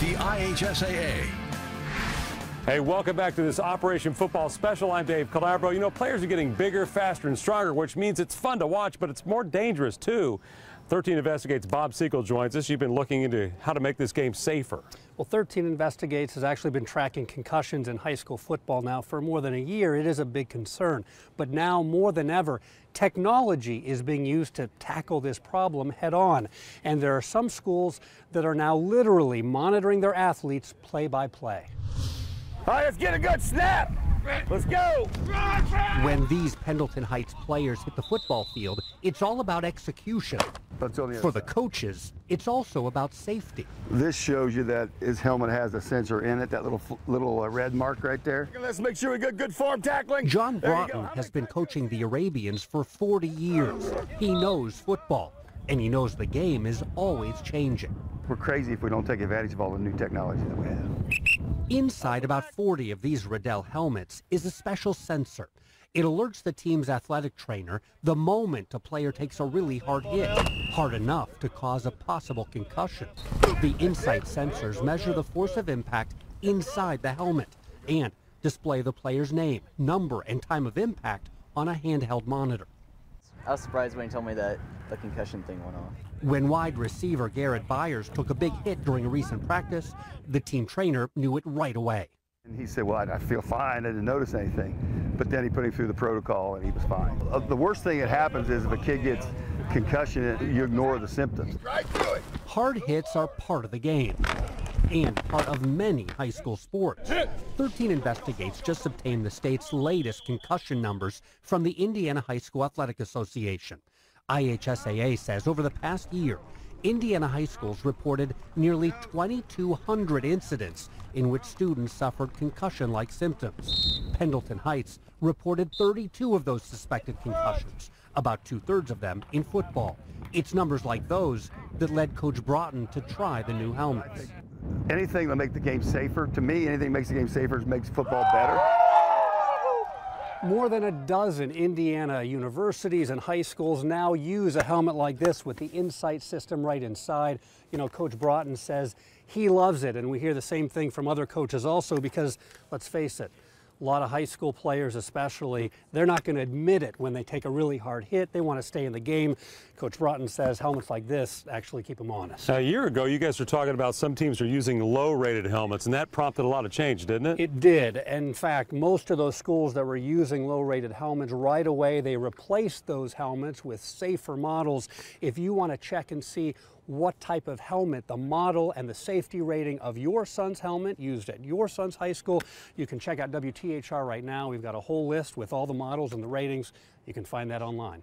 the IHSAA. Hey, welcome back to this Operation Football Special. I'm Dave Calabro. You know, players are getting bigger, faster, and stronger, which means it's fun to watch, but it's more dangerous, too. 13 Investigates' Bob Siegel joins us. You've been looking into how to make this game safer. Well, 13 Investigates has actually been tracking concussions in high school football now for more than a year. It is a big concern. But now, more than ever, technology is being used to tackle this problem head on. And there are some schools that are now literally monitoring their athletes play by play. All right, let's get a good snap. Let's go. When these Pendleton Heights players hit the football field, it's all about execution. For the coaches, it's also about safety. This shows you that his helmet has a sensor in it, that little red mark right there. Let's make sure we get good form tackling. John Broughton has been coaching the Arabians for 40 years. He knows football, and he knows the game is always changing. We're crazy if we don't take advantage of all the new technology that we have. Inside about 40 of these Riddell helmets is a special sensor. It alerts the team's athletic trainer the moment a player takes a really hard hit, hard enough to cause a possible concussion. The Insight sensors measure the force of impact inside the helmet and display the player's name, number, and time of impact on a handheld monitor. I was surprised when he told me that the concussion thing went off. When wide receiver Garrett Byers took a big hit during a recent practice, the team trainer knew it right away. And he said, well, I feel fine, I didn't notice anything. But then he put him through the protocol and he was fine. The worst thing that happens is if a kid gets concussion, you ignore the symptoms. Hard hits are part of the game and part of many high school sports. 13 Investigates just obtained the state's latest concussion numbers from the Indiana High School Athletic Association. IHSAA says over the past year, Indiana high schools reported nearly 2,200 incidents in which students suffered concussion-like symptoms. Pendleton Heights reported 32 of those suspected concussions, about 2/3 of them in football. It's numbers like those that led Coach Broughton to try the new helmets. Anything that makes the game safer, to me, anything that makes the game safer makes football better. More than a dozen Indiana universities and high schools now use a helmet like this with the Insight system right inside. You know, Coach Broughton says he loves it, and we hear the same thing from other coaches also because, let's face it, a lot of high school players especially, they're not going to admit it when they take a really hard hit. They want to stay in the game. Coach Broughton says helmets like this actually keep them honest. A year ago, you guys were talking about some teams are using low-rated helmets, and that prompted a lot of change, didn't it? It did. In fact, most of those schools that were using low-rated helmets, right away they replaced those helmets with safer models. If you want to check and see what type of helmet, the model and the safety rating of your son's helmet used at your son's high school, you can check out WTHR right now. We've got a whole list with all the models and the ratings. You can find that online.